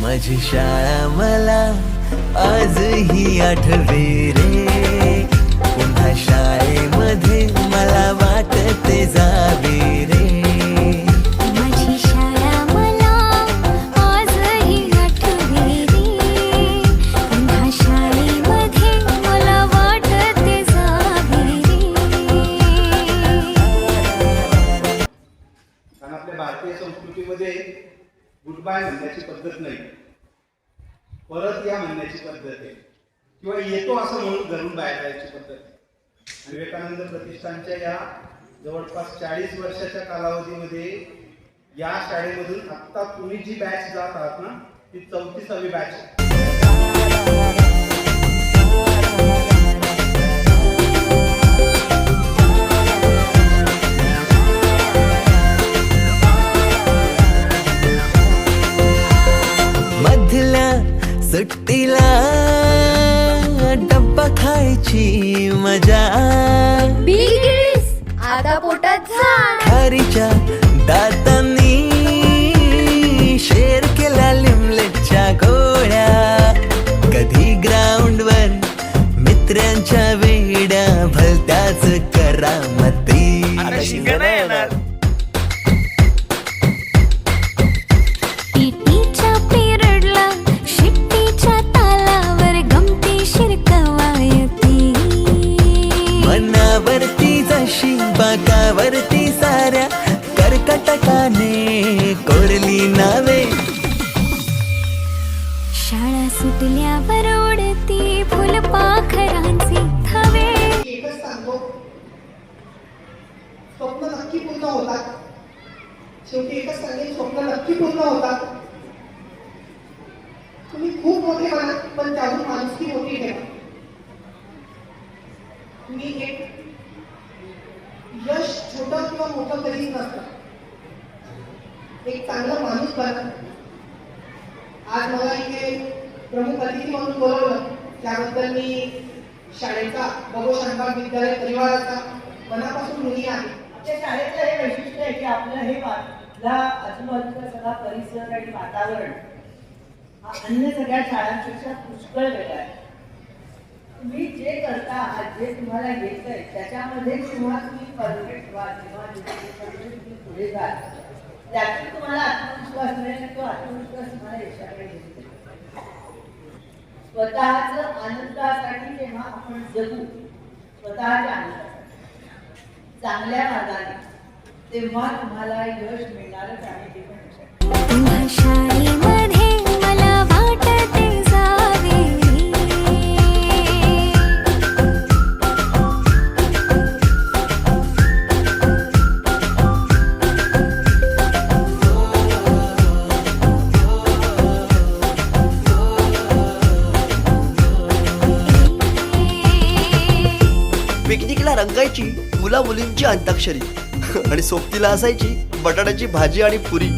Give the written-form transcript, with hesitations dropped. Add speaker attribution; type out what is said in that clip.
Speaker 1: माझी शाळा मला आजही आठवे रे, पुन्हा शाळेमध्ये मला वाटते जावे रे.
Speaker 2: माझी शाळा मला आजही आठवे रे, पुन्हा शाळेमध्ये मला वाटते जावे रे.
Speaker 3: कारण आपल्या भारतीय संस्कृतीमध्ये गुड बाय म्हणण्याची पद्धत नाही, परत या म्हणण्याची पद्धत आहे, किंवा येतो असं म्हणून घरून बाहेर जायची पद्धत आहे. आणि विवेकानंद प्रतिष्ठानच्या या जवळपास 40 वर्षाच्या कालावधीमध्ये या शाळेमधून आत्ता तुम्ही जी बॅच जात आहात ना, ती 34वी बॅच आहे.
Speaker 1: मधल्या सुट्टीला डब्बा खायची मजा,
Speaker 2: बिगडीस आता पोटात झाड.
Speaker 1: खारीच्या दातांनी शेर केला लिमलेटच्या गोळ्या. कधी ग्राउंडवर मित्रांच्या वेड्या भलत्याच करामती.
Speaker 2: पीटीच्या पिरियडला शिट्टीच्या तालावर गमती शिरकवायती.
Speaker 1: मनावरती जशी बाकावरती साऱ्या कर्कटकाने कोरली नावे.
Speaker 2: शाळा सुटल्यावर उडती फुलपाखरांचे थवे.
Speaker 4: एकच सांगतो, स्वप्न नक्की पूर्ण होतात. शेवटी एकच सांगेन, स्वप्न नक्की पूर्ण होतात. तुम्ही खूप मोठे बना, पण त्यातून माणुसकी मोठी ठेवा. तुम्ही एक यश छोटं किंवा मोठं कधीच नसतं. एक चांगला माणूस बना. आज मला इथे प्रमुख अतिथी म्हणून बोलवलं, त्याबद्दल मी शाळेचा बगो शानबाग विद्यालय परिवाराचा मनापासून ऋणी आहे.
Speaker 5: आमच्या शाळेचं हे वैशिष्ट्य आहे की आपलं हे आपला आजूबाजूचा सगळा परिसर आणि वातावरण हा अन्य सगळ्या शाळांपेक्षा पुष्कळ वेगळा आहे. तुम्ही जे करता आहात, जे तुम्हाला येतंय त्याच्यामध्ये जेव्हा तुम्ही परफेक्ट व्हाल, जेव्हा तुम्ही पुढे जाल, त्यातून तुम्हाला आत्मविश्वास मिळेल आणि तो आत्मविश्वास तुम्हाला यशाकडे घेऊन जाईल. स्वतःच आनंदासाठी जेव्हा आपण जगू, स्वतःच्या आनंदासाठी चांगल्या मार्गाने, तेव्हा तुम्हाला यश मिळणारच आहे. ते पण यश.
Speaker 2: पुन्हा शाळेमध्ये मला वाटते जावे रे.
Speaker 6: पिकनिकला रंगायची मुला मुलींची अंताक्षरी आणि सोबतीला असायची बटाट्याची भाजी आणि पुरी.